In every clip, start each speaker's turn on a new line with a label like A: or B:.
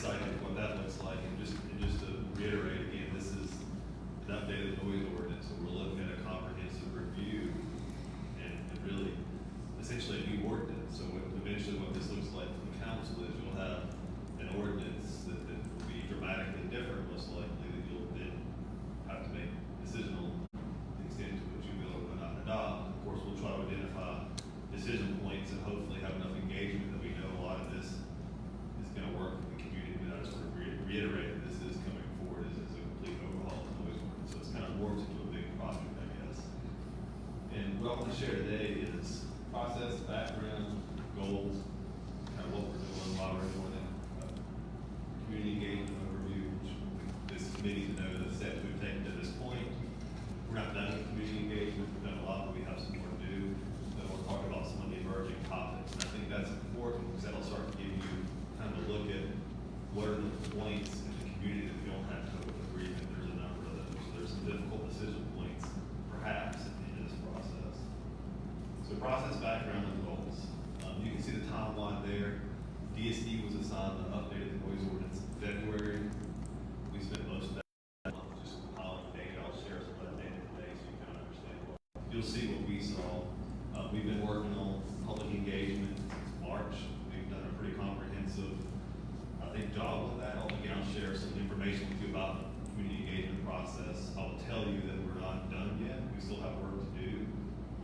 A: insight into what that looks like. And just to reiterate again, this is an updated noise ordinance, so we're looking at a comprehensive review and really essentially a new ordinance. So eventually what this looks like for the council is you'll have an ordinance that will be dramatically different, most likely, that you'll then have to make a decision on the extent to which you will or will not adopt. Of course, we'll try to identify decision points and hopefully have enough engagement that we know a lot of this is going to work in the community. But I just want to reiterate that this is coming forward as a complete overhaul of the noise ordinance. So it's kind of morphed into a big project, I guess. And what I want to share today is process, background, goals, kind of what we're doing, why we're doing it, community engagement overview, which this committee to know the steps we've taken to this point. We're not done with community engagement. We've done a lot, but we have some more to do. But we'll talk about some of the emerging topics. And I think that's important because that'll start to give you kind of a look at what are the points in the community that we don't have total agreement. There's a number of those. So there's some difficult decision points, perhaps, at the end of this process. So process, background, and goals. You can see the timeline there. PSC was assigned the updated noise ordinance in February. We spent most of that month just compiling data. I'll share some of that data today so you can understand what. You'll see what we saw. We've been working on public engagement since March. We've done a pretty comprehensive, I think, job with that. I'll share some information with you about the community engagement process. I will tell you that we're not done yet. We still have work to do.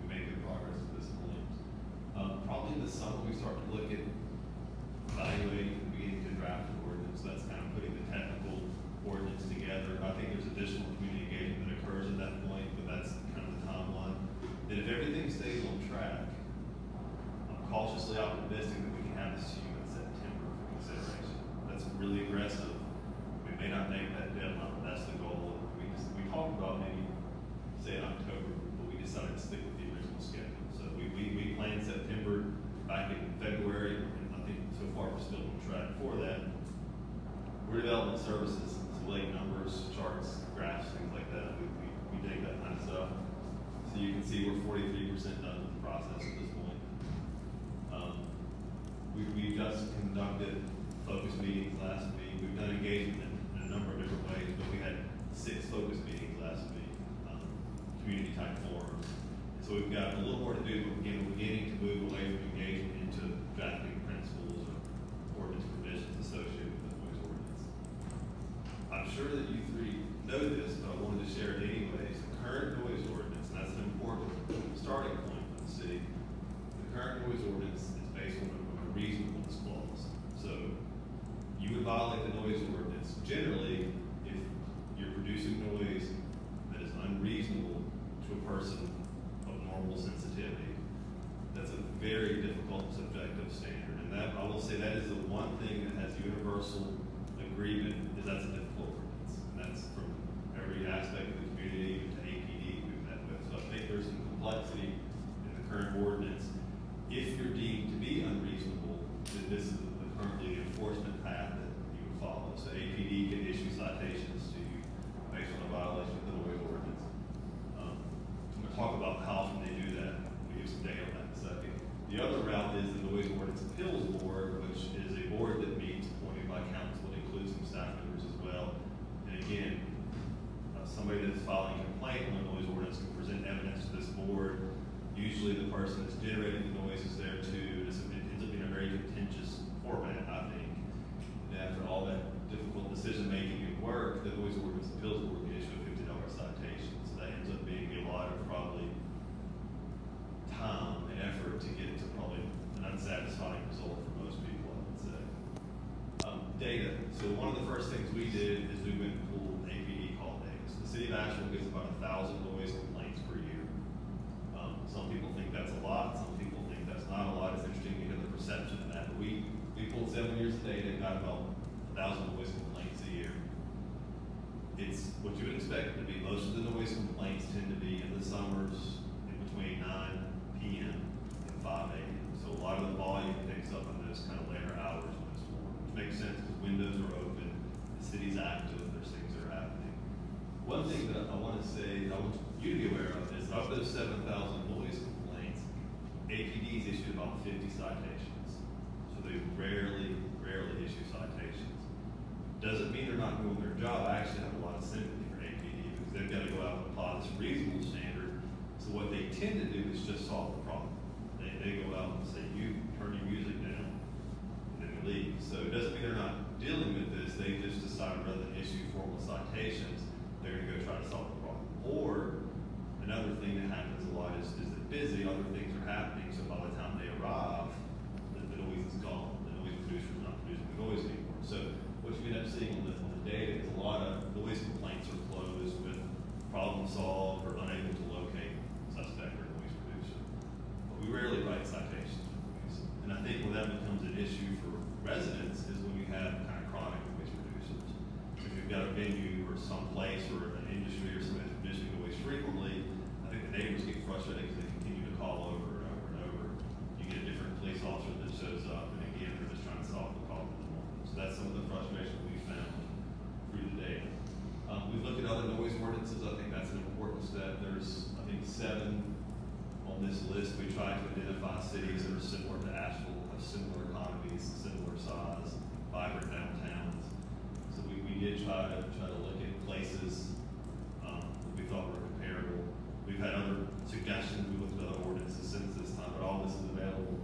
A: We made good progress at this point. Probably in the summer we start to look at evaluating and beginning to draft an ordinance. That's kind of putting the technical ordinance together. I think there's additional community engagement that occurs at that point, but that's kind of the timeline. And if everything stays on track, I'm cautiously optimistic that we can have this to you in September for consideration. That's really aggressive. We may not make that deadline, but that's the goal. We talked about maybe say in October, but we decided to stick with the original schedule. So we planned September back in February, and I think so far we're still on track for that. We're developing services, so late numbers, charts, graphs, things like that. We dig that kind of stuff. So you can see we're 43% done with the process at this point. We just conducted focus meetings last week. We've done engagement in a number of different ways, but we had 6 focus meetings last week, community type forums. And so we've got a little more to do, but we're beginning to move away from engagement into drafting principles or ordinance provisions associated with the noise ordinance. I'm sure that you 3 know this, but I wanted to share it anyways. The current noise ordinance, and that's an important starting point for the city. The current noise ordinance is based on a reasonableness clause. So you would violate the noise ordinance generally if you're producing noise that is unreasonable to a person of normal sensitivity. That's a very difficult subjective standard. And that, I will say, that is the one thing that has universal agreement, is that's a difficult ordinance. And that's from every aspect of the community, even to APD we've met with. So I think there's some complexity in the current ordinance. If you're deemed to be unreasonable, then this is currently the enforcement path that you would follow. So APD can issue citations to you based on a violation of the noise ordinance. I'm going to talk about how often they do that. We give some data on that in a second. The other route is the Noise Ordinance Appeals Board, which is a board that meets appointed by council. It includes some staff members as well. And again, somebody that's filing a complaint on the noise ordinance can present evidence to this board. Usually the person that's generating the noise is there too. It ends up being a very contentious format, I think. And after all that difficult decision making and work, the Noise Ordinance Appeals Board can issue a $50 citation. So that ends up being a lot of probably time and effort to get to probably an unsatisfying result for most people, I would say. Data. So one of the first things we did is we went and pulled APD call data. So the city of Asheville gets about 1,000 noise complaints per year. Some people think that's a lot. Some people think that's not a lot. It's interesting to hear the perception of that. But we pulled 7 years of data and got about 1,000 noise complaints a year. It's what you would expect it to be. Most of the noise complaints tend to be in the summers in between 9 p.m. and 5 a.m. So a lot of the volume picks up in those kind of later hours when it's warm, which makes sense because windows are open, the city's active, there's things that are happening. One thing that I want to say, I want you to be aware of is of those 7,000 noise complaints, APD's issued about 50 citations. So they rarely issue citations. Doesn't mean they're not doing their job. I actually have a lot of sympathy for APD because they've got to go out and apply this reasonable standard. So what they tend to do is just solve the problem. They go out and say, you turn your music down, and then they leave. So it doesn't mean they're not dealing with this. They just decide rather than issue formal citations, they're going to go try to solve the problem. Or another thing that happens a lot is they're busy, other things are happening. So by the time they arrive, the noise is gone. The noise producer's not producing the noise anymore. So what you end up seeing on the data is a lot of noise complaints are closed with problem solved or unable to locate suspect or noise producer. But we rarely write citations for noise. And I think when that becomes an issue for residents is when you have kind of chronic noise producers. So if you've got a venue or some place or an industry or something that's producing noise frequently, I think the neighbors get frustrated because they continue to call over and over and over. You get a different police officer that shows up, and again, they're just trying to solve the problem in the morning. So that's some of the frustration we found through the data. We've looked at other noise ordinances. I think that's an important step. There's, I think, 7 on this list. We tried to identify cities that are similar to Asheville, have similar economies, similar size, vibrant downtowns. So we did try to look at places that we thought were comparable. We've had other suggestions. We looked at other ordinances since this time, but all this is available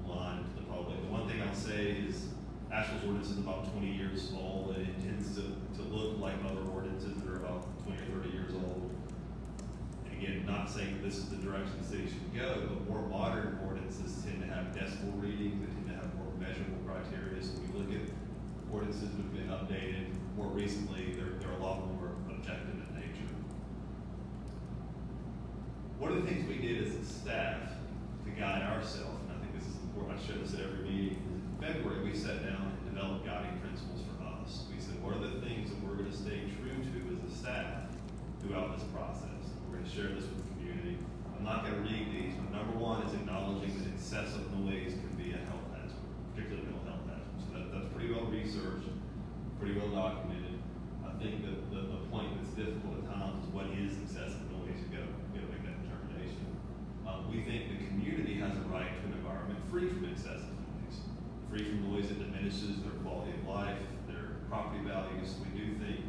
A: online to the public. The one thing I'll say is Asheville's ordinance is about 20 years old, and it tends to look like other ordinances that are about 20 or 30 years old. And again, not saying that this is the direction the city should go, but more modern ordinances tend to have decibel readings, they tend to have more measurable criteria. So we look at ordinances that have been updated more recently, they're a lot more objective in nature. One of the things we did as a staff to guide ourselves, and I think this is important, I share this at every meeting, in February we sat down and developed guiding principles for us. We said, what are the things that we're going to stay true to as a staff throughout this process? We're going to share this with the community. I'm not going to read these, but number one is acknowledging that excessive noise can be a health hazard, particularly mental health hazard. So that's pretty well researched, pretty well documented. I think that the point that's difficult at times is what is excessive noise. You've got to make that determination. We think the community has a right to an environment free from excessive noise, free from noise that diminishes their quality of life, their property values. We do think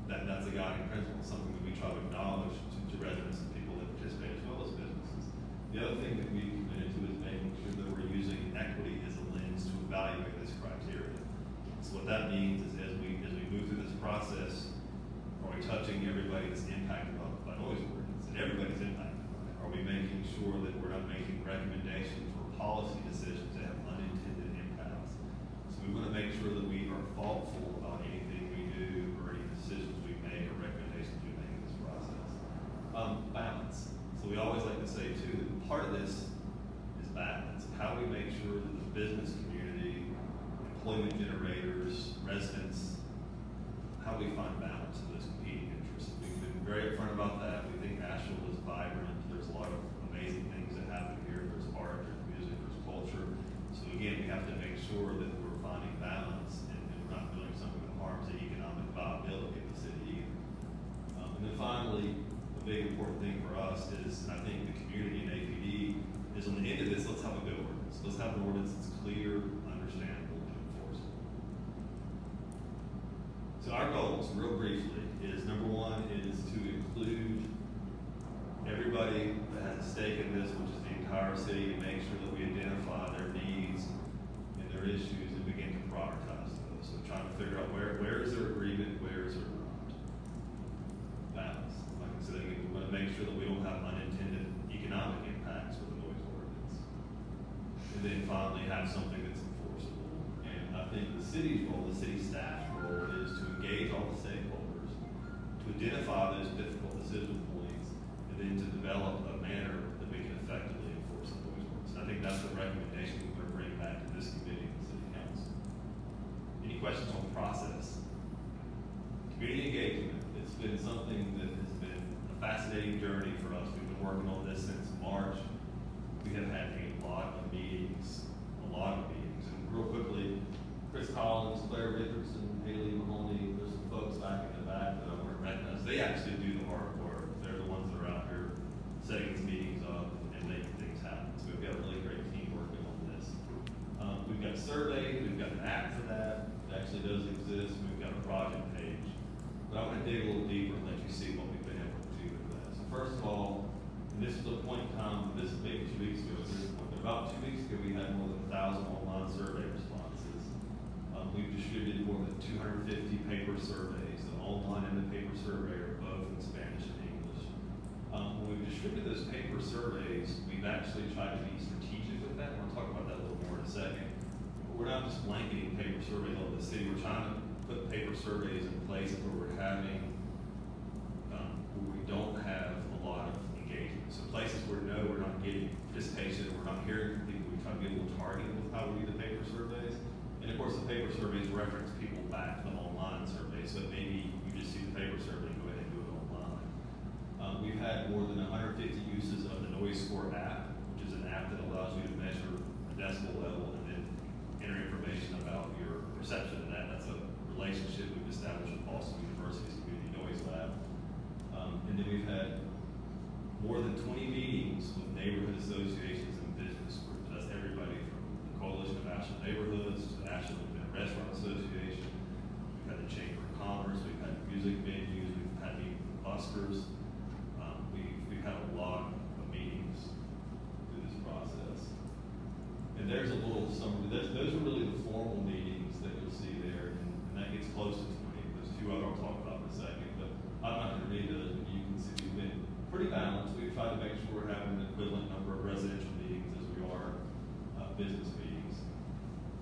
A: that's a guiding principle, something that we try to acknowledge to residents and people that participate as well as businesses. The other thing that we committed to is making sure that we're using equity as a lens to evaluate this criteria. So what that means is as we move through this process, are we touching everybody that's impacted by noise ordinance? And everybody's impacted by it. Are we making sure that we're not making recommendations or policy decisions that have unintended impacts? So we want to make sure that we are thoughtful about anything we do or any decisions we make or recommendations we make in this process. Balance. So we always like to say too that part of this is balance. How do we make sure that the business community, employment generators, residents, how do we find balance in those competing interests? We've been very upfront about that. We think Asheville is vibrant. There's a lot of amazing things that happen here. There's art, there's music, there's culture. So again, we have to make sure that we're finding balance and we're not doing something that harms the economic viability of the city either. And then finally, the big important thing for us is, and I think the community in APD is on the end of this, let's have a good ordinance. Let's have an ordinance that's clear, understandable, and enforceable. So our goals, real briefly, is number one is to include everybody that has a stake in this, which is the entire city, and make sure that we identify their needs and their issues and begin to prioritize those. So trying to figure out where is their agreement, where is there not. Balance. Like I said, we want to make sure that we don't have unintended economic impacts with the noise ordinance. And then finally have something that's enforceable. And I think the city's role, the city staff's role, is to engage all the stakeholders, to identify those difficult decision points, and then to develop a manner that we can effectively enforce the noise ordinance. And I think that's the recommendation we're going to bring back to this committee and the city council. Any questions on process? Community engagement. It's been something that has been a fascinating journey for us. We've been working on this since March. We have had a lot of meetings. And real quickly, Chris Collins, Claire Richardson, Haley Mahoney, there's some folks back in the back that I want to recognize. They actually do the hard work. They're the ones that are out here setting these meetings up and making things happen. So we've got a really great team working on this. We've got surveys, we've got an app for that. dig a little deeper and let you see what we've been able to do with that. So first of all, and this was a point in time, this is maybe 2 weeks ago, about 2 weeks ago, we had more than 1,000 online survey responses. We've distributed more than 250 paper surveys. The online and the paper survey are both in Spanish and English. When we've distributed those paper surveys, we've actually tried to be strategic with that. We'll talk about that a little more in a second. But we're not just blanketing paper surveys all over the city. We're trying to put paper surveys in places where we're having, where we don't have a lot of engagement. So places where no, we're not getting participation, we're not hearing from people, we try to be a little targeted with how we do the paper surveys. And of course, the paper surveys reference people back to the online survey, so maybe you just see the paper survey and go ahead and do it online. We've had more than 150 uses of the Noise Score app, which is an app that allows you to measure a decibel level and then enter information about your perception of that. That's a relationship we've established with Boston University's Community Noise Lab. And then we've had more than 20 meetings with neighborhood associations and business groups. That's everybody from the Coalition of Asheville Neighborhoods to the Asheville Independent Restaurant Association. We've had the Chamber of Commerce, we've had music venues, we've had meetings with buskers. We've had a lot of meetings through this process. And there's a little summary. Those are really the formal meetings that you'll see there, and that gets close to 20. There's 2 other I'll talk about in a second, but I'm not going to read those, but you can see we've been pretty balanced. We've tried to make sure we're having an equivalent number of residential meetings as we are business meetings.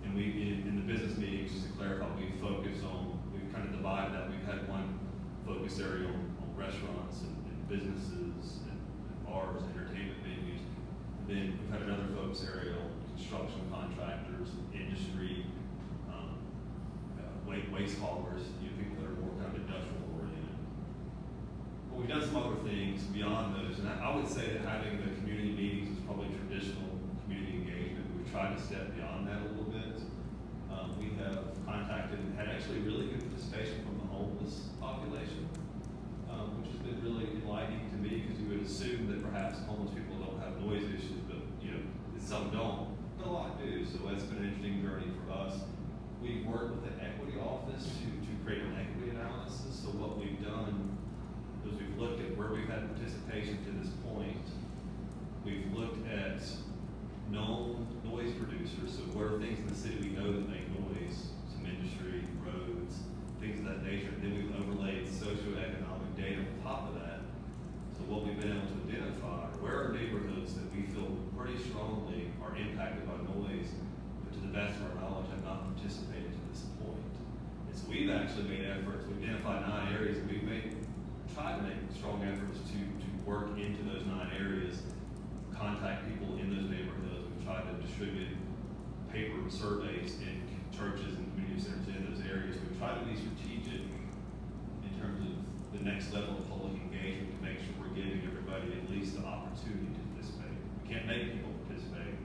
A: And in the business meetings, just to clarify, we've kind of divided that. We've had one focus area on restaurants and businesses and bars, entertainment venues. And then we've had another focus area on construction contractors, industry, waste haulers, people that are more kind of industrial oriented. But we've done some other things beyond those, and I would say that having the community meetings is probably traditional community engagement. We've tried to step beyond that a little bit. We have contacted and had actually really good participation from the homeless population, which has been really enlightening to me, because you would assume that perhaps homeless people don't have noise issues, but some don't, but a lot do. So that's been an interesting journey for us. We've worked with the equity office to create an equity analysis. So what we've done is we've looked at where we've had participation to this point. We've looked at known noise producers. So what are things in the city we know that make noise? Some industry, roads, things of that nature. And then we've overlaid socioeconomic data on top of that. So what we've been able to identify, where are neighborhoods that we feel pretty strongly are impacted by noise, but to the best of our knowledge have not participated to this point. And so we've actually made efforts. We've identified 9 areas, and we've tried to make strong efforts to work into those 9 areas, contact people in those neighborhoods. We've tried to distribute paper surveys in churches and community centers in those areas. We've tried to be strategic in terms of the next level of public engagement to make sure we're giving everybody at least the opportunity to participate. We can't make people participate,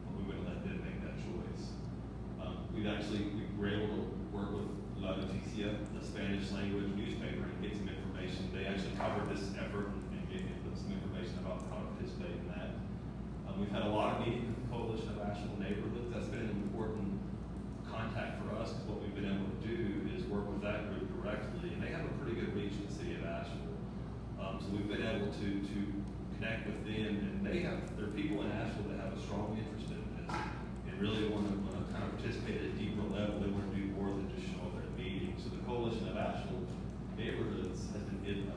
A: but we wouldn't let them make that choice. We were able to work with La Noticia, the Spanish language newspaper, and get some information. They actually covered this effort and gave us some information about how to participate in that. We've had a lot of meetings with the Coalition of Asheville Neighborhoods. That's been an important contact for us, because what we've been able to do is work with that group directly, and they have a pretty good reach in the city of Asheville. So we've been able to connect with them, and there are people in Asheville that have a strong interest in this and really want to kind of participate at a deeper level. They want to do more than just show up at a meeting. So the Coalition of Asheville Neighborhoods has been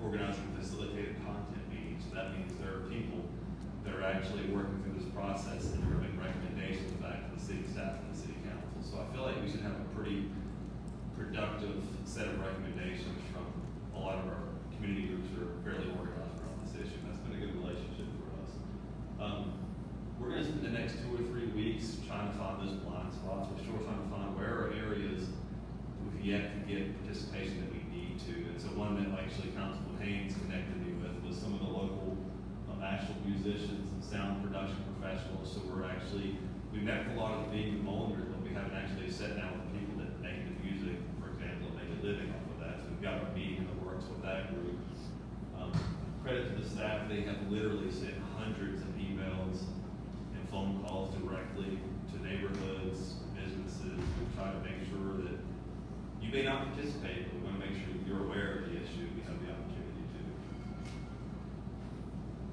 A: organizing facilitated content meetings. So that means there are people that are actually working through this process and are making recommendations back to the city staff and the city council. So I feel like we should have a pretty productive set of recommendations from a lot of our community groups that are fairly organized around this issue. That's been a good relationship for us. We're going to spend the next 2 or 3 weeks trying to find those blind spots. We're still trying to find where are areas we've yet to get participation that we need to. And so one that actually Councilman Haynes connected me with was some of the local Asheville musicians and sound production professionals. So we met with a lot of the venue owners, but we haven't actually sat down with people that make the music, for example, and make a living off of that. So we've got a meeting in the works with that group. Credit to the staff, they have literally sent hundreds of emails and phone calls directly to neighborhoods, businesses. We try to make sure that You may not participate, but we want to make sure that you're aware of the issue, we have the opportunity to.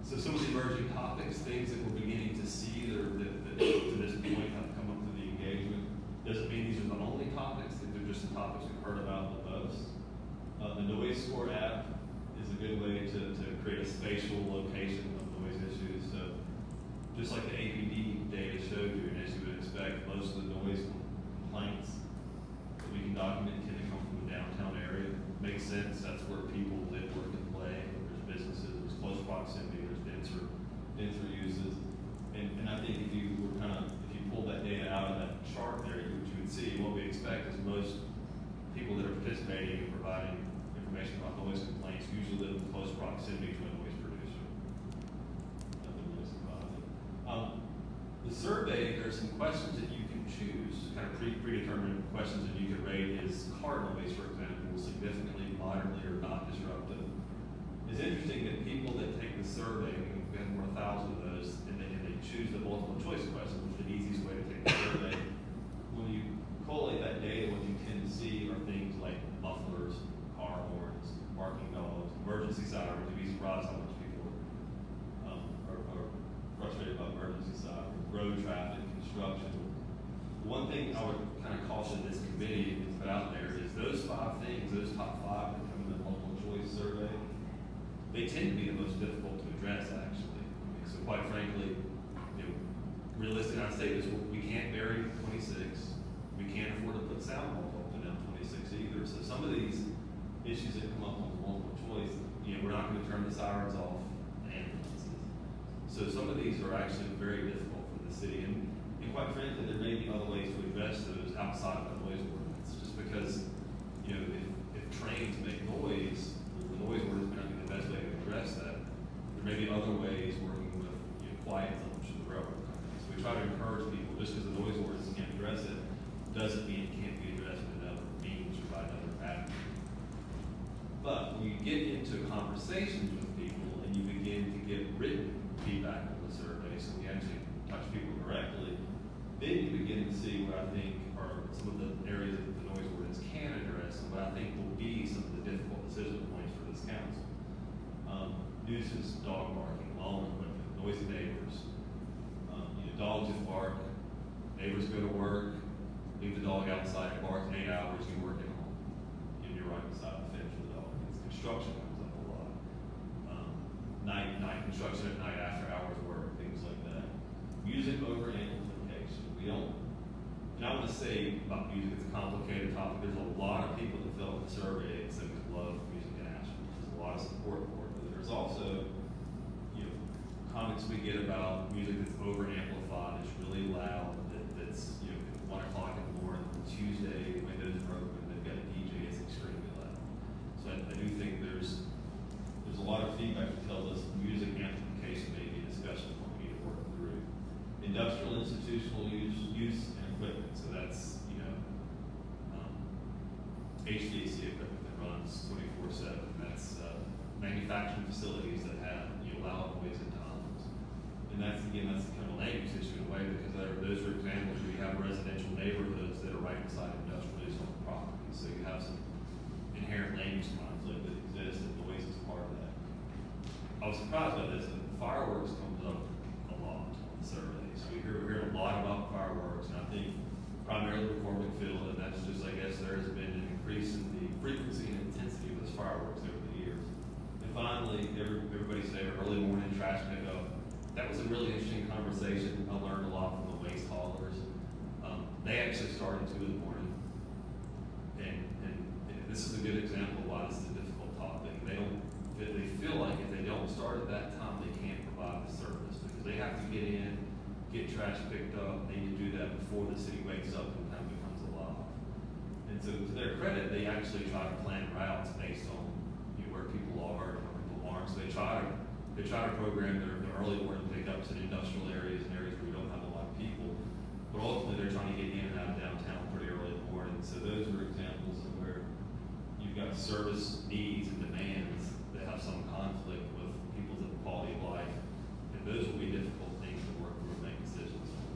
A: So some of the emerging topics, things that we're beginning to see that to this point have come up through the engagement, doesn't mean these are the only topics, they're just the topics we've heard about the most. The Noise Score app is a good way to create a spatial location of noise issues. So just like the APD data showed you, and as you would expect, most of the noise complaints that we can document tend to come from the downtown area. Makes sense, that's where people live, work, and play. There's businesses, there's close proximity, there's denser uses. And I think if you pull that data out of that chart there, what you would see, what we expect is most people that are participating and providing information about noise complaints usually live in close proximity to a noise producer. Nothing really surprising. The survey, there are some questions that you can choose, kind of predetermined questions that you can rate is car noise, for example, significantly, moderately, or not disruptive. It's interesting that people that take the survey, we've got more than 1,000 of those, and they choose the multiple choice question, which is the easiest way to take the survey. When you collate that data, what you tend to see are things like mufflers, car horns, barking dogs, emergency sirens. You'd be surprised how much people are frustrated about emergency sirens, road traffic, construction. One thing I would kind of caution this committee to put out there is those 5 things, those top 5 that come in the multiple choice survey, they tend to be the most difficult to address, actually. So quite frankly, realistic, I'd say this, we can't bury 26. We can't afford to put sound walls open down 26 either. So some of these issues that come up on multiple choice, we're not going to turn the sirens off ambulances. So some of these are actually very difficult for the city. And quite frankly, there may be other ways to address those outside of the noise ordinance. Just because, if trains make noise, the noise ordinance may not be the best way to address that. There may be other ways working with quiet zones of the railroad companies. So we try to encourage people, just because the noise ordinance can't address it, doesn't mean it can't be addressed with another means or by another avenue. But when you get into conversations with people and you begin to get written feedback on the survey, so we actually touch people directly, then you begin to see what I think are some of the areas that the noise ordinance can address and what I think will be some of the difficult decision points for this council. Nuisance, dog barking, lawn equipment, noisy neighbors. Dogs that bark, neighbors go to work, leave the dog outside, it barks 8 hours, you work at home. And you're right beside the fence with the dog. Construction comes up a lot. Night construction at night, after hours work, things like that. Music over amplification. And I want to say about music, it's a complicated topic. There's a lot of people that fill out the survey and say we love music in Asheville. There's a lot of support for it. But there's also, comments we get about music that's over amplified, it's really loud, that's 1 o'clock in the morning, Tuesday, windows are open, they've got a DJ, it's extremely loud. So I do think there's a lot of feedback that tells us music amplification may be a discussion point we need to work through. Industrial institutional use and equipment, so that's HVAC equipment that runs 24/7. That's manufacturing facilities that have loud noise at times. And that's kind of a land use issue in a way, because those are examples where you have residential neighborhoods that are right beside industrial use on the property. So you have some inherent land use conflict that exists, and noise is part of that. I was surprised by this, that fireworks comes up a lot on the survey. So we hear a lot about fireworks, and I think primarily McCormick Field, and that's just, I guess, there has been an increase in the frequency and intensity of those fireworks over the years. And finally, everybody's favorite early morning trash pickup. That was a really interesting conversation. I learned a lot from the waste haulers. They actually started 2 in the morning, and this is a good example of why this is a difficult topic. They feel like if they don't start at that time, they can't provide the service, because they have to get in, get trash picked up. They need to do that before the city wakes up and kind of becomes alive. And so, to their credit, they actually try to plan routes based on where people are and where people aren't. So they try to program their early morning pickups in industrial areas and areas where we don't have a lot of people. But ultimately, they're trying to get in and out of downtown pretty early in the morning. So those are examples of where you've got service needs and demands that have some conflict with people's quality of life. And those will be difficult things to work through and make decisions on.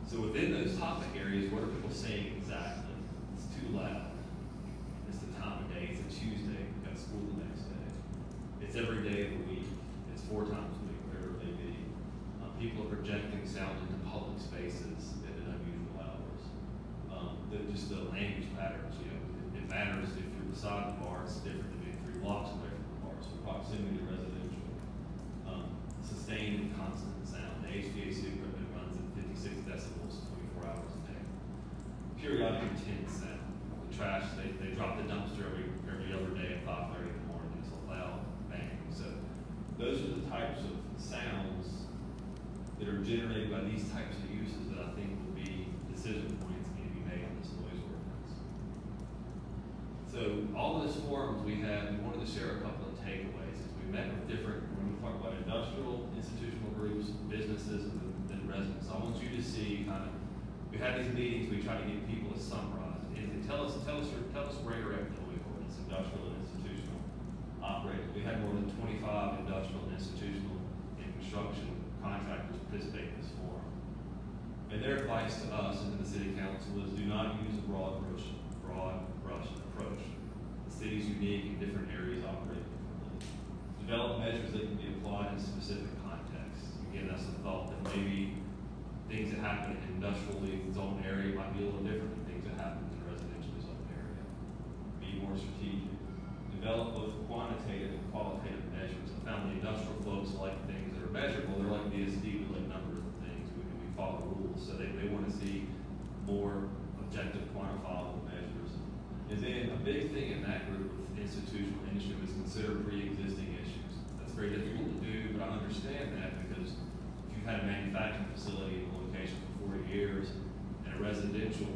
A: So within those topic areas, what are people saying exactly? It's every day of the week. It's 4 times a week, whatever it may be. People are projecting sound into public spaces at unusual hours. Just the land use patterns, it matters if you're beside the bar, it's different than being 3 blocks away from the bar. So proximity to residential, sustained and constant sound. The HVAC equipment runs at 56 decibels 24 hours a day. Periodic intense sound. The trash, they drop the dumpster every other day at 5:30 in the morning. It's a loud bang. So those are the types of sounds that are generated by these types of uses that I think will be decision points need to be made on this noise ordinance. So all of this forums we wanted to share a couple of takeaways as we met with when we talk about industrial, institutional groups, businesses, and then residents. I want you to see we had these meetings, we try to get people to summarize. And tell us where you're at with the noise ordinance, industrial and institutional operators. We had more than 25 industrial and institutional and construction contractors participate in this forum. And their advice to us and to the city council is do not use a broad brush approach. The city's unique and different areas operate differently. Develop measures that can be applied in specific contexts. Again, that's the thought that maybe things that happen in an industrially zoned area might be a little different than things that happen in a residentially zoned area. Be more strategic. Develop both quantitative and qualitative measures. I found the industrial folks like things that are measurable. They're like PSC, we like numbers and things. We follow rules. So they want to see more objective, quantifiable measures. And then a big thing in that group with institutional industry was consider pre-existing issues. That's very difficult to do, but I understand that because if you've had a manufacturing facility in a location for 40 years and a residential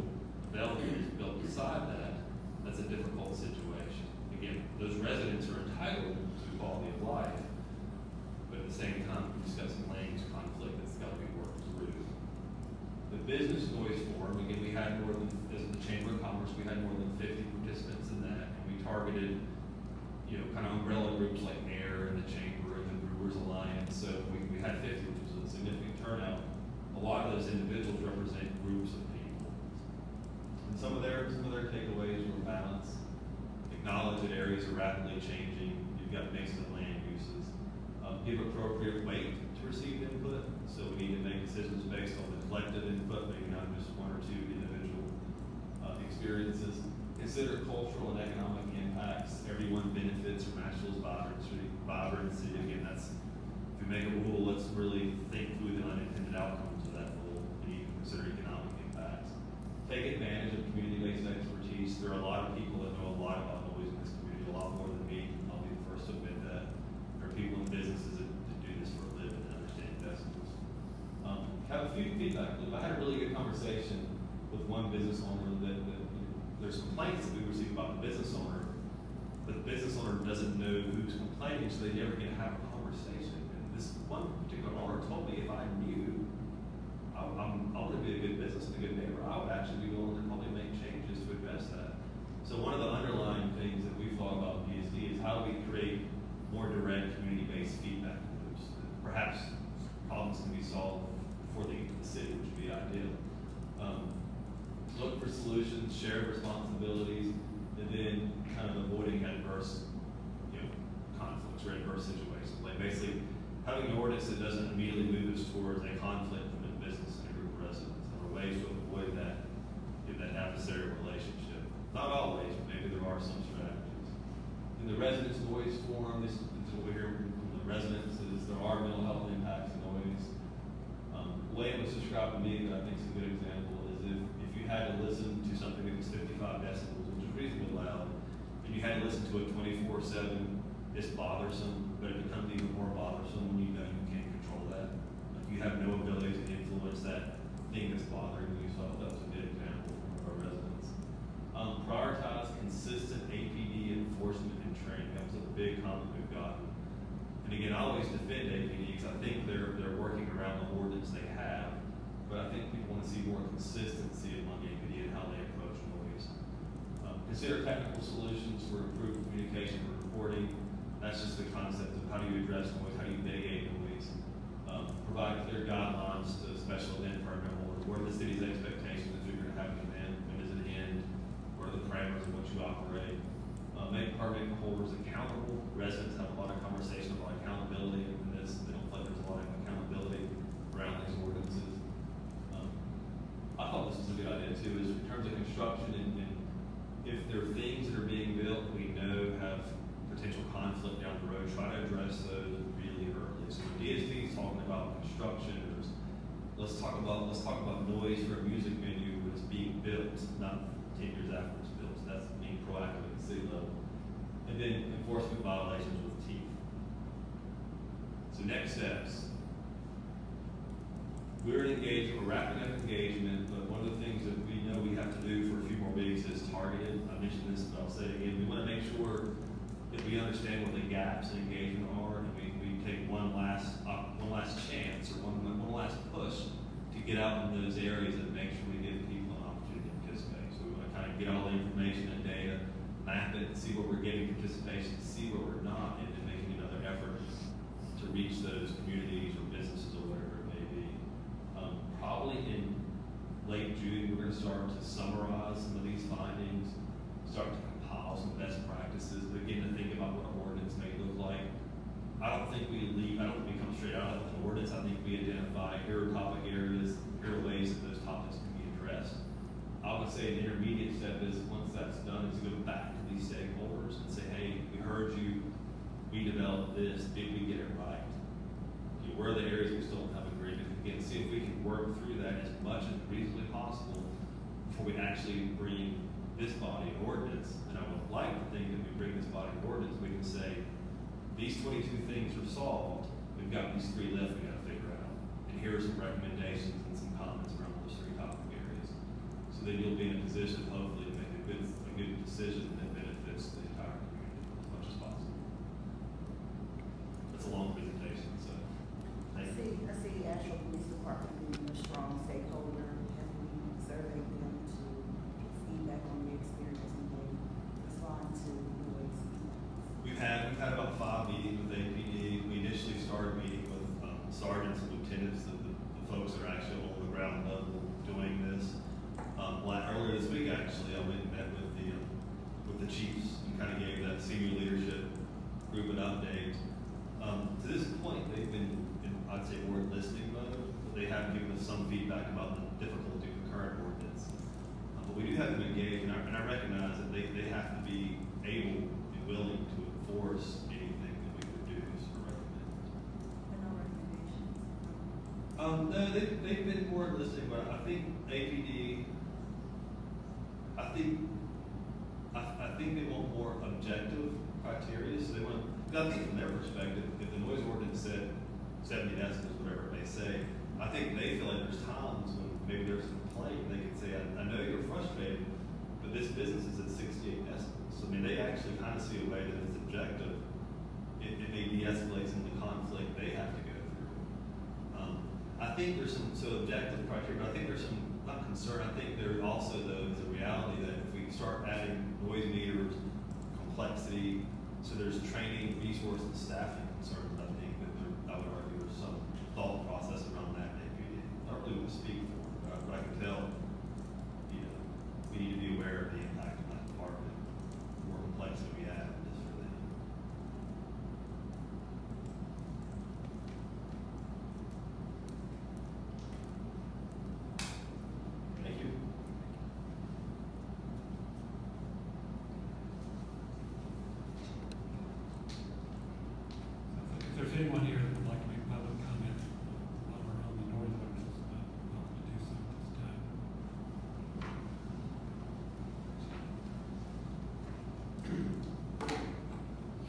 A: development is built beside that, that's a difficult situation. Again, those residents are entitled to quality of life, but at the same time, we're discussing land use conflict that's got to be worked through. The business noise forum, again, we had more than, as the Chamber of Commerce, we had more than 50 participants in that, and we targeted, kind of umbrella groups like AIR and the Chamber and the Brewers Alliance. So we had 50, which was a significant turnout. A lot of those individuals represent groups of people. And some of their takeaways were balance. Acknowledge that areas are rapidly changing. You've got mixed land uses. Give appropriate weight to receive input. So we need to make decisions based on the collective input, maybe not just 1 or 2 individual experiences. Consider cultural and economic impacts. Everyone benefits from Asheville's vibrancy. Again, if we make a rule, let's really think through the unintended outcomes of that rule and even consider economic impacts. Take advantage of community-based expertise. There are a lot of people that know a lot about noise in this community, a lot more than me. I'll be the first to admit that. There are people in businesses that do this for a living and understand decibels. Have a few feedback loops. I had a really good conversation with one business owner that there's complaints that we receive about the business owner, but the business owner doesn't know who's complaining, so they never get to have a conversation. And this one particular owner told me if I knew I want to be a good business and a good neighbor, I would actually be willing to probably make changes to address that. So one of the underlying things that we've thought about in PSD is how do we create more direct community-based feedback loops. Perhaps problems can be solved for the city, which would be ideal. Look for solutions, share responsibilities, and then kind of avoiding adverse conflicts or adverse situations. Like basically having an ordinance that doesn't immediately move us towards a conflict with a business and a group of residents. There are ways to avoid that adversarial relationship. Not always, but maybe there are some strategies. In the residents' noise forum, this is what we hear from the residents, is there are mental health impacts of noise. The way it was described to me that I think is a good example is if you had to listen to something that was 55 decibels, which is reasonably loud, and you had to listen to it 24/7, it's bothersome, but it becomes even more bothersome when you know you can't control that. Like you have no ability to influence that thing that's bothering you. So that was a good example from one of our residents. Prioritize consistent APD enforcement and training. That was a big comment we've gotten. And again, I always defend APD because I think they're working around the ordinance they have, but I think people want to see more consistency among APD and how they approach noise. Consider technical solutions for improved communication and reporting. That's just the concept of how do you address noise, how do you mitigate noise. Provide clear guidelines to special event permit holders. What are the city's expectations if you're going to have an event? When does it end? What are the parameters in which you operate? make permit holders accountable. Residents have a lot of conversation about accountability in this. They don't feel like there's a lot of accountability around these ordinances. I thought this was a good idea too, is in terms of construction and if there are things that are being built we know have potential conflict down the road, try to address those really early. So when DSD is talking about construction, let's talk about noise for a music venue when it's being built, not 10 years after it's built. So that's being proactive at the city level. And then enforcement violations with teeth. So next steps. We're wrapping up engagement, but one of the things that we know we have to do for a few more weeks is targeted. I mentioned this, but I'll say it again. We want to make sure that we understand what the gaps in engagement are, and we take one last chance or one last push to get out in those areas and make sure we give people an opportunity to participate. So we want to kind of get all the information and data, map it, see where we're getting participation, see where we're not, and then making another effort to reach those communities or businesses or whatever it may be. Probably in late June, we're going to start to summarize some of these findings, start to compile some best practices, begin to think about what an ordinance may look like. I don't think we come straight out of an ordinance. I think we identify here are topic areas, here are ways that those topics can be addressed. I would say an intermediate step is, once that's done, is to go back to these stakeholders and say, hey, we heard you, we developed this, did we get it right? Where are the areas we still don't have agreement? Again, see if we can work through that as much as reasonably possible before we actually bring this body an ordinance. And I would like to think that we bring this body an ordinance, we can say, these 22 things are solved, we've got these 3 left we gotta figure out. And here are some recommendations and some comments around those 3 topic areas. So then you'll be in a position, hopefully, to make a good decision that benefits the entire community as much as possible. That's a long presentation, so.
B: I see the Asheville Police Department being a strong stakeholder. Have we surveyed them to get feedback on the experience and they respond to the ways?
A: We've had about 5 meetings with APD. We initially started meeting with sergeants and lieutenants, the folks that are actually on the ground level doing this. Earlier this week, actually, I went and met with the chiefs and kind of gave that senior leadership group an update. To this point, they've been I'd say more in listening mode, but they have given us some feedback about the difficulty of the current ordinance. But we do have them engaged, and I recognize that they have to be able and willing to enforce anything that we produce or recommend.
B: And no recommendations?
A: No, they've been more in listening, but I think APD, I think they want more objective criteria, so they want, I think from their perspective, if the noise ordinance said 70 decibels, whatever it may say, I think they feel like there's times when maybe there's a complaint and they can say, I know you're frustrated, but this business is at 68 decibels. So I mean, they actually kind of see a way that it's objective. It may de-escalate some of the conflict they have to go through. I think there's some objective criteria, but I think there's some, not concern, I think there also though is a reality that if we start adding noise meters, complexity, so there's training, resource, and staffing concerns, I think that I would argue there's some thought process around that maybe. I don't really want to speak for it, but I can tell, we need to be aware of the impact of that department. The more complexity we add is for them. Thank you.
C: If there's anyone here that would like to make public comment while we're on the noise ordinance, welcome to do so at this time.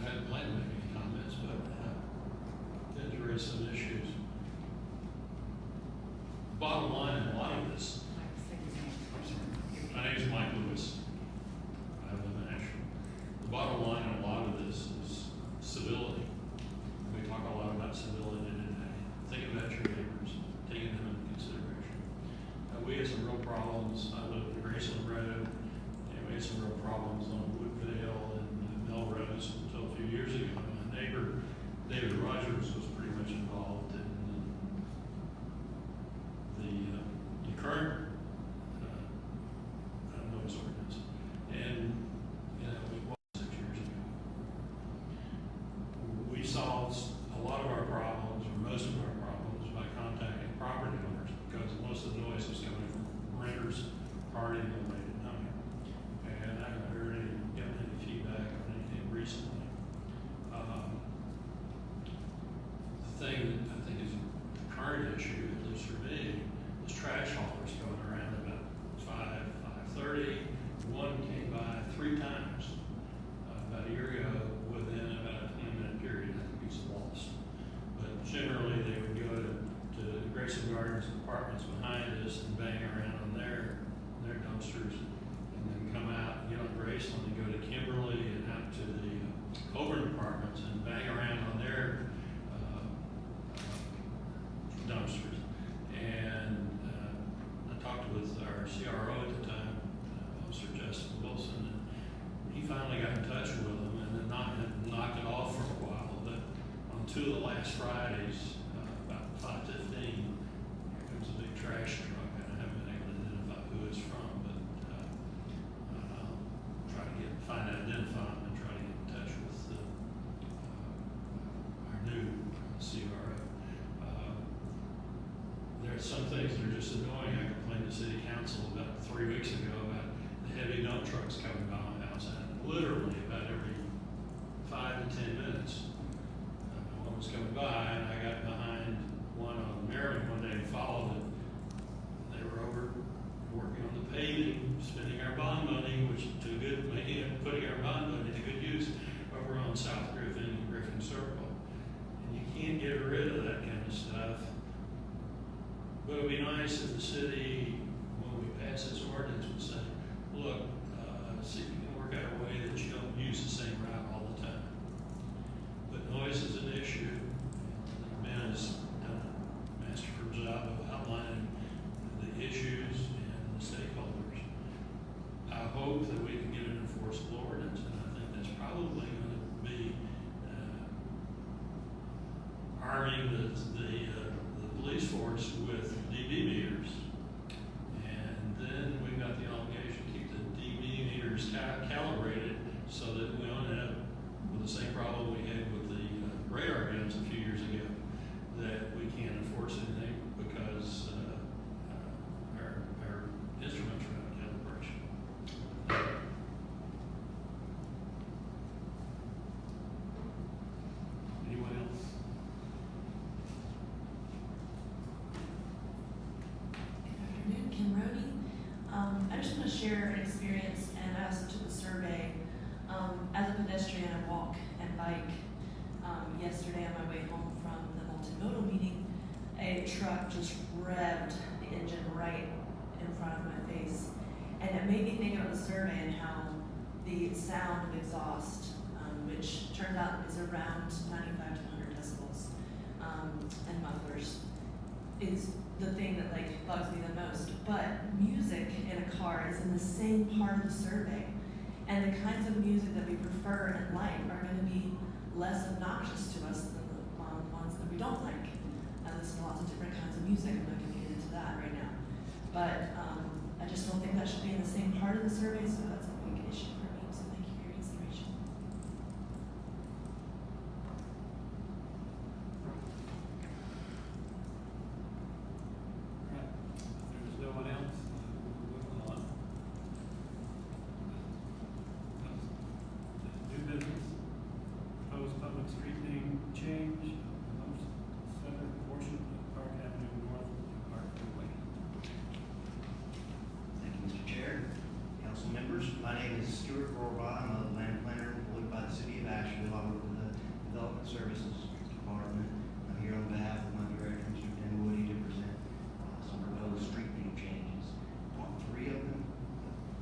D: I hadn't planned to make any comments, but did raise some issues. Bottom line in a lot of this, my name is Mike Lewis. I live in Asheville. The bottom line in a lot of this is civility. We talk a lot about civility today. Think about your neighbors, taking them into consideration. We had some real problems. I live in Graceland Road, and we had some real problems on Woodville and Melrose until a few years ago. My neighbor, David Rogers, was pretty much involved in the current noise ordinance. And, it was 6 years two of the last Fridays, about 5:15, here comes a big trash truck, and I haven't been able to identify who it's from, but I'll try to identify them and try to get in touch with our new CRO. There are some things that are just annoying. I complained to city council about 3 weeks ago about the heavy dump trucks coming by my house, and literally about every 5 to 10 minutes, one was coming by, and I got behind one on Maryland one day and followed it. They were over working on the paving, spending our bond money, which putting our bond money to good use over on South Griffin and Griffin Circle. And you can't get rid of that kind of stuff. But it would be nice if the city, when we pass this ordinance, would say, look, see if you can work out a way that you don't use the same route all the time. But noise is an issue. I think Ben has done a masterful job of outlining the issues and the stakeholders. I hope that we can get an enforceable ordinance, and I think that's probably going to be arming the police force with DB meters. And then we've got the obligation to keep the DB meters calibrated so that we don't end up with the same problem we had with the radar guns a few years ago, that we can't enforce anything because our instruments are out of calibration. Anyone else?
E: Good afternoon, Kim Roney. I just want to share an experience, and I also took the survey. As a pedestrian, I walk and bike. Yesterday on my way home from the multimodal meeting, a truck just revved the engine right in front of my face. And it made me think of the survey and how the sound of exhaust, which turned out is around 95 to 100 decibels, and mufflers, is the thing that bugs me the most. But music in a car is in the same part of the survey. And the kinds of music that we prefer and like are going to be less obnoxious to us than the ones that we don't like. I listen to lots of different kinds of music. I'm not going to get into that right now. But I just don't think that should be in the same part of the survey, so that's a big issue for me. So thank you for your consideration.
C: All right, if there's no one else, we'll move on. New business, proposed public street name change, most southern portion of Park Avenue North to Parkview Way.
F: Thank you, Mr. Chair, council members. My name is Stuart Rohrbaugh. I'm a land planner employed by the city of Asheville. I work with the Development Services Department. I'm here on behalf of my director, Mr. Ben Woody, to present some proposed street name changes. On 3 of them,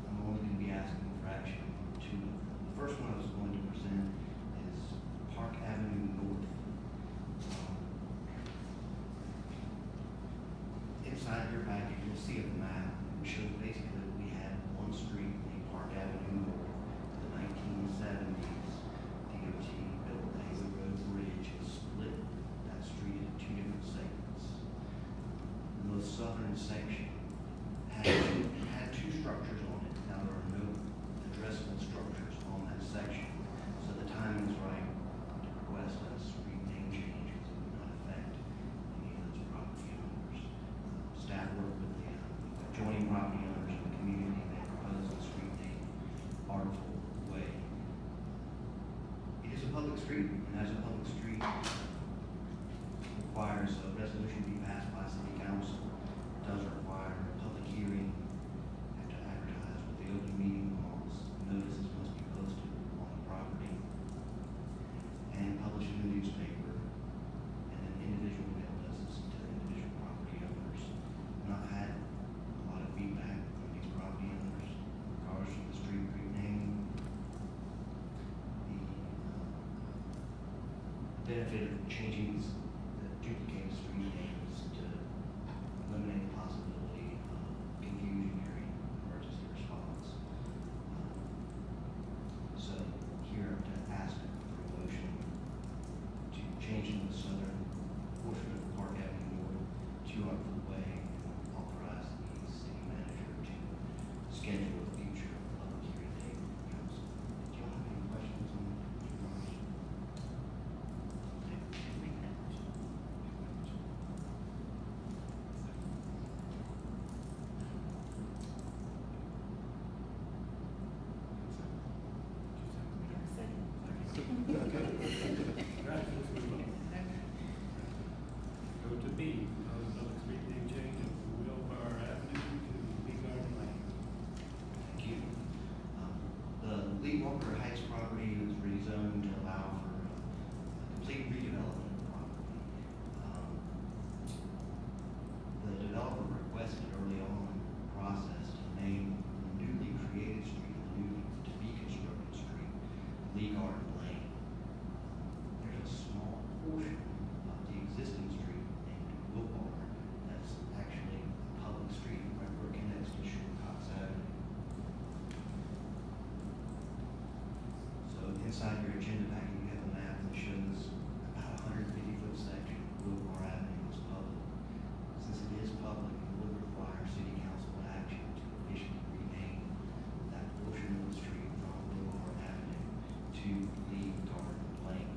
F: I'm only going to be asking for action on 2 of them. The first one I was going to present is Park Avenue North. Inside your package, you'll see a map. It shows basically we had one street named Park Avenue North. In the 1970s, DOT built the Hayward Road Bridge and split that street into 2 different segments. The most southern section had 2 structures on it. Now there are no addressable structures on that section. So the timing is right to request a street name change because it would not affect any of those property owners. Staff worked with the adjoining property owners in the community. They proposed a street name, Artful Way. It is a public street, and as a public street, requires a resolution be passed by city council. It does require a public hearing, have to advertise with the open meeting laws. Notices must be posted on the property and published in the newspaper, and then individual mail notices to the individual property owners. Not had a lot of feedback from these property owners in regards to the street renaming. The benefit of changing the duplicated street names to eliminate the possibility of confusion during emergency response. So here to ask for a motion to change the
C: B, proposed public street name change of Wilbar Avenue to Lee Garden Lane.
F: Thank you. The Lee Walker Heights property was rezoned to allow for a complete redevelopment of the property. The developer requested early on in the process to name the newly created street, the newly to be constructed street, Lee Garden Lane. There's a small portion of the existing street named Wilbar that's actually a public street right where it connects to Cox Avenue. So inside your agenda packet, you have a map that shows about a 150-foot section of Wilbar Avenue is public. Since it is public, it would require city council action to officially rename that portion of the street from Wilbar Avenue to Lee Garden Lane.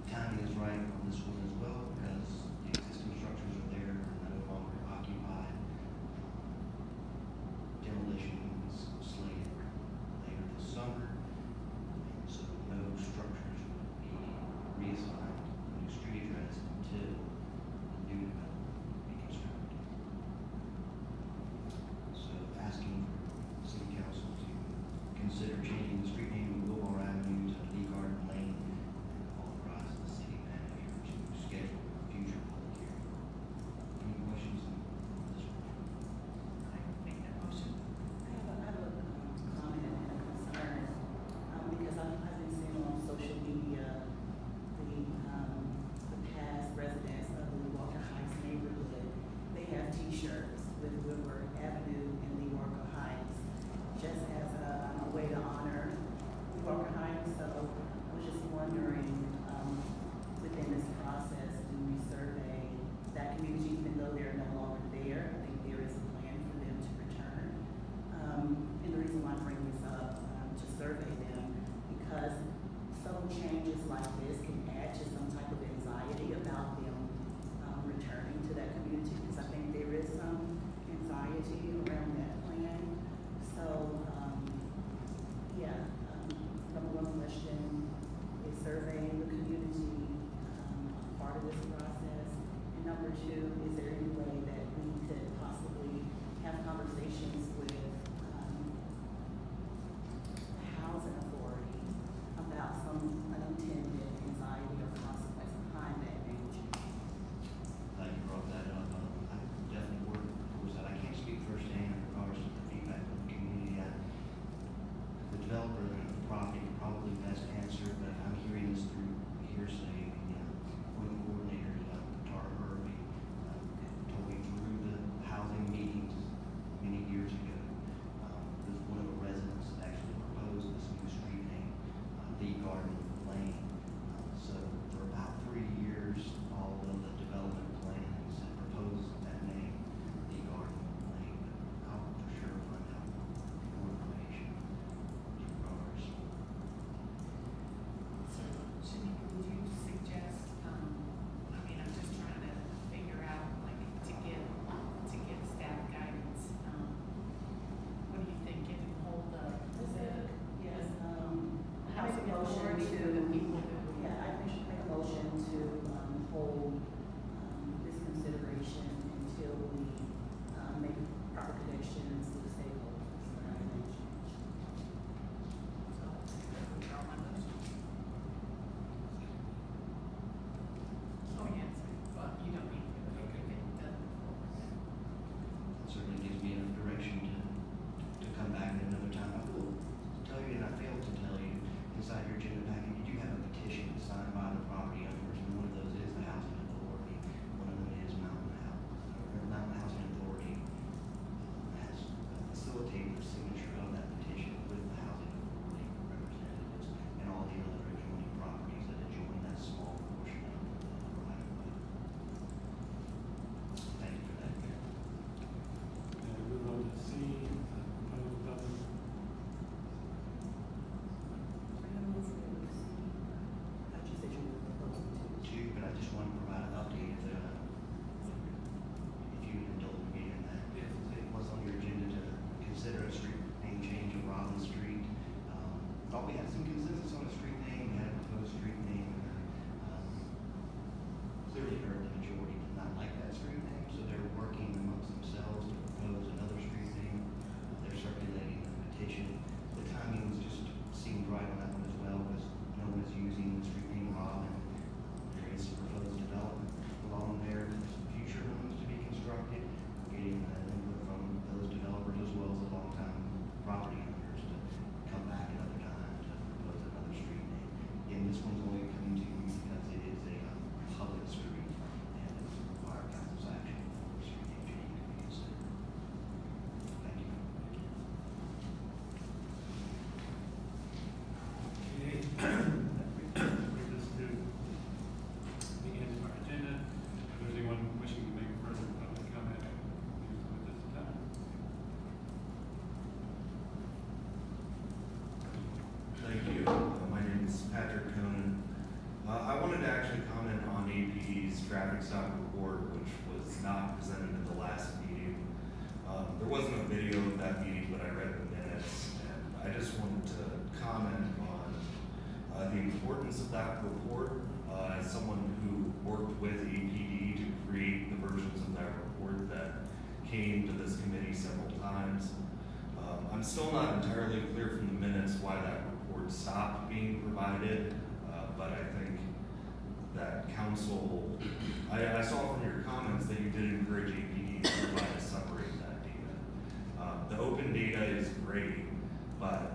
F: Timing is right on this one as well because the existing structures are there and no longer occupied. Demolition is slated later this summer, and so no structures would be reassigned a new street address until the new development be constructed. So asking for city council to consider changing the street name of Wilbar Avenue to Lee Garden Lane and authorize the city manager to schedule a future public hearing. Any questions on this one?
G: I would make that motion.
B: I have a comment and a concern, because I've been seeing on social media, the past residents of the Lee Walker Heights neighborhood, they have T-shirts with Wilbur Avenue and Lee Walker Heights, just as a way to honor Lee Walker Heights. So I was just wondering, within this process, do we survey that community, even though they're no longer there? I think there is a plan for them to return. And the reason why I bring this up, to survey them, because some changes like this can add to some type of anxiety about them returning to that community, because I think there is some anxiety around that plan. So, number one question is surveying the community, part of this process. And number two, is there any way that we could possibly have conversations with the housing authority about some unintended anxiety or consequence behind that name change?
F: Glad you brought that up. I definitely work towards that. I can't speak firsthand in regards to the feedback from the community. The developer of the property could probably best answer, but I'm hearing this through hearsay. One of the coordinators, Tara Murphy, told me through the housing meetings many years ago, was one of the residents that actually proposed this new street name, Lee Garden Lane. So for about 3 years, all of the development plans had proposed that name, Lee Garden Lane. But I'll for sure find out more information in regards.
G: So, Shanique, would you suggest, I mean, I'm just trying to figure out, like, to give staff guidance, what do you think, getting hold of, is it?
B: Yes,
G: Housing
B: I make a motion
G: authority
B: to,
G: or the people who?
B: yeah, I make a motion to, hold, this consideration until we, make proper connections with stakeholders around the nation.
G: So, withdraw my motion. Oh, yes, but you don't need to, if it doesn't.
F: It certainly gives me enough direction to come back at another time. I will tell you, and I failed to tell you, inside your agenda packet, you do have a
H: the importance of that report, as someone who worked with APD to create the versions of that report that came to this committee several times. I'm still not entirely clear from the minutes why that report stopped being provided, but I think that council, I saw from your comments that you did encourage APD to provide us separate that data. The open data is great, but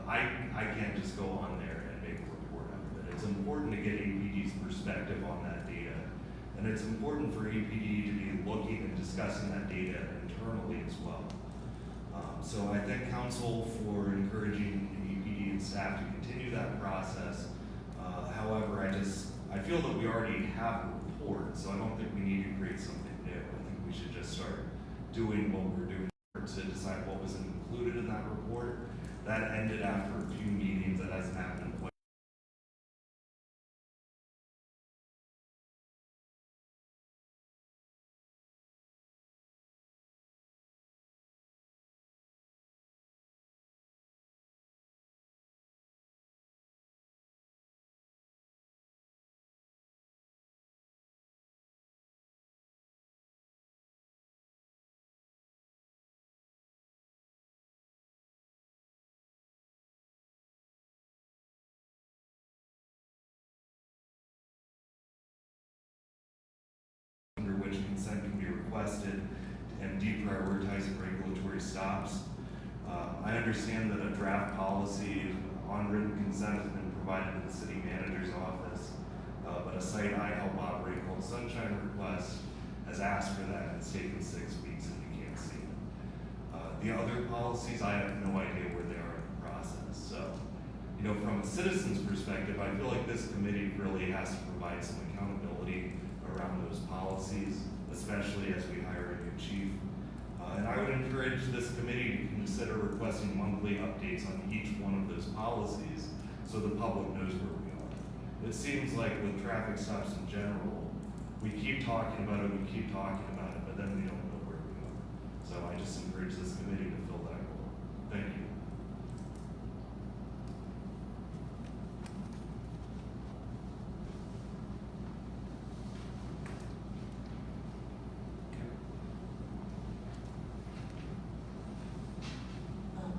H: I can't just go on there and make a report out of it. It's important to get APD's perspective on that data, and it's important for APD to be looking and discussing that data internally as well. So I thank council for encouraging APD and staff to continue that process. However, I feel that we already have a report, so I don't think we need to create something new. I think we should just start doing what we're doing to decide what was included in that report. That ended after a few meetings. That hasn't happened quite. Under which consent can be requested and deprioritizing regulatory stops. I understand that a draft policy on written consent has been provided to the city manager's office, but a site I help operate called Sunshine Request has asked for that. It's taken 6 weeks and we can't see it. The other policies, I have no idea where they are in the process. So, from a citizen's perspective, I feel like this committee really has to provide some accountability around those policies, especially as we hire a new chief. And I would encourage this committee to consider requesting monthly updates on each one of those policies so the public knows where we are. It seems like with traffic stops in general, we keep talking about it, but then we don't know where we are. So I just encourage this committee to fill that role. Thank you.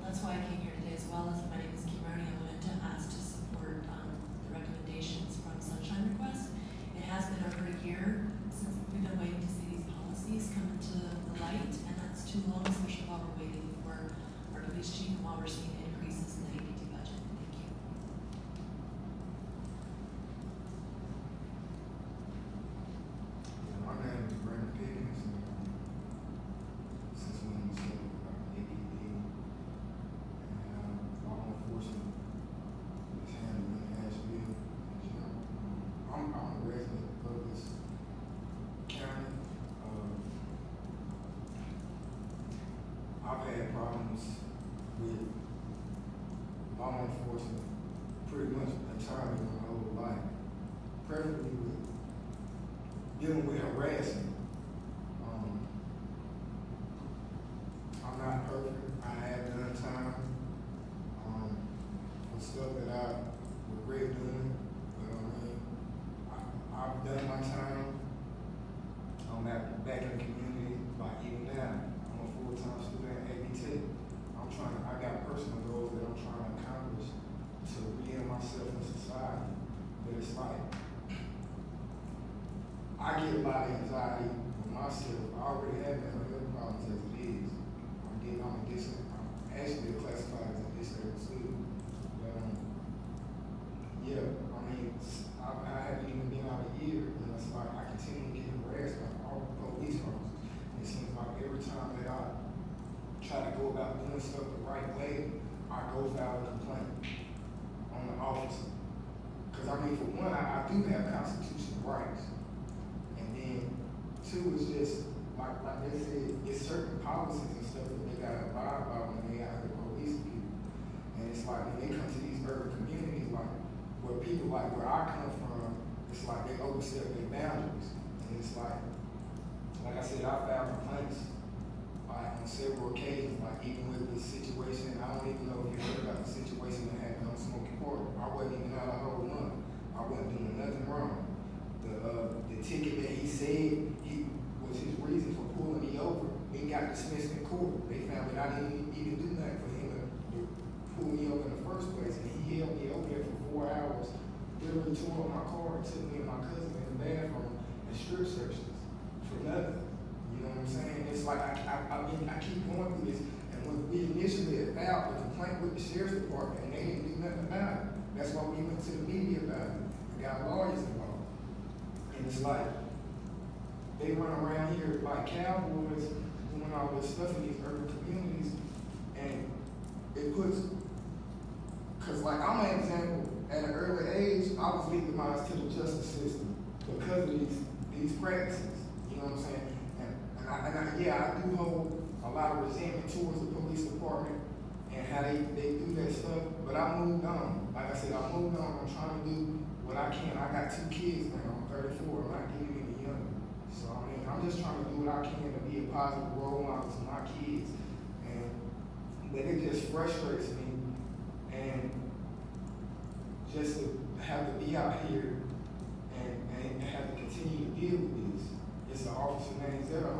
E: That's why I came here today as well. As my name is Kimberly, I wanted to ask to support the recommendations from Sunshine Request. It has been over a year since we've been waiting to see these policies come into the light, and that's too long, especially while we're waiting for our police chief and while we're seeing increases in the APD budget. Thank you.
I: My name is Brandon Pickens, and since when I'm saying about APD, and law enforcement is handled in Asheville. I'm a resident of this county. I've had problems with law enforcement pretty much entirely my whole life, preferably with dealing with harassment. I'm not perfect. I have done time for stuff that I regret doing, but I've done my time. I'm back in the community, like even now, I'm a full-time student at ABT. I got personal goals that I'm trying to accomplish to reenter myself in society. But it's like, I get a lot of anxiety with myself. I already have mental health problems as it is. I'm actually classified as a disabled student. But, I haven't even been out a year, and it's like I continue to get harassed by all police officers. It seems like every time that I try to go about doing stuff the right way, I go file a complaint on the officer. Because for one, I do have constitutional rights. And then two is just, like they said, it's certain policies and stuff that they gotta abide by when they out the police people. And it's like when they come to these urban communities, like where people like where I come from, it's like they overstep their boundaries. And it's like I said, I filed complaints like on several occasions, like even with the situation, I don't even know if you heard about the situation that happened on Smoky Pork. I wasn't wasn't even out a whole month. I wasn't doing nothing wrong. The ticket that he said he was his reason for pulling me over, it got dismissed in court. They found that I didn't even do nothing for him to pull me over in the first place, and he held me over there for 4 hours, literally tore up my car and took me and my cousin in the bathroom and strip searched us for nothing. You know what I'm saying? It's like I keep going through this, and when we initially had filed the complaint with the sheriff's department, and they didn't do nothing about it. That's why we went to the media about it and got lawyers involved. And it's like they run around here like cowboys doing all this stuff in these urban communities, and it puts, cause like I'm an example. At an early age, I was victimized to the justice system because of these practices. You know what I'm saying? And I do hold a lot of resentment towards the police department and how they do that stuff. But I moved on. Like I said, I moved on. I'm trying to do what I can. I got 2 kids now. I'm 34. I'm not getting any younger. So I mean, I'm just trying to do what I can to be a positive role model to my kids. But it just frustrates me. And just to have to be out here and have to continue to deal with this. It's an officer named Zeta.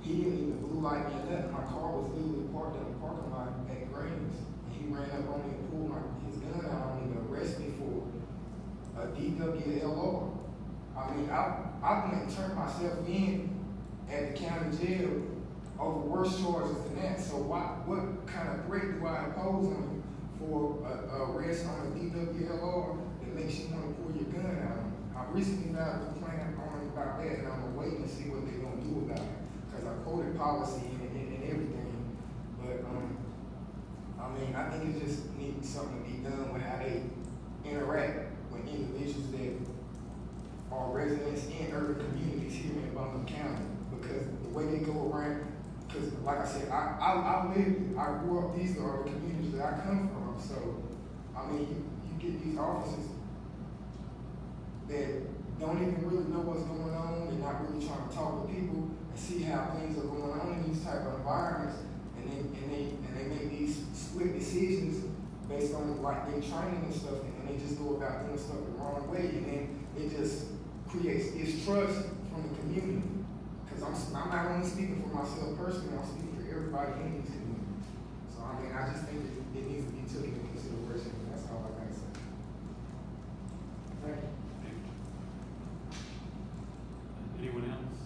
I: He didn't even blue light me or nothing. My car was literally parked in the parking lot at Green's, and he ran up on me and pulled his gun out on me to arrest me for a DWLR. I mean, I went and turned myself in at the county jail over worse charges than that. So what kind of threat do I impose on you for arrest on a DWLR that makes you want to pull your gun out? I recently filed a complaint on about that, and I'm waiting to see what they're gonna do about it, because I quoted policy and everything. But I mean, I think it just needs something to be done with how they interact with individuals that are residents in urban communities here in Buncombe County, because the way they go around. Because, like I said, I lived it. I grew up, these are the communities that I come from. So, I mean, you get these officers that don't even really know what's going on. They're not really trying to talk to people and see how things are going on in these type of environments. And they make these split decisions based on like their training and stuff. And they just go about doing stuff the wrong way. And then it just creates distrust from the community. Because I'm not only speaking for myself personally, I'm speaking for everybody in these communities. So I mean, I just think that it needs to be taken into consideration, and that's all I gotta say. Thank you.
C: Anyone else?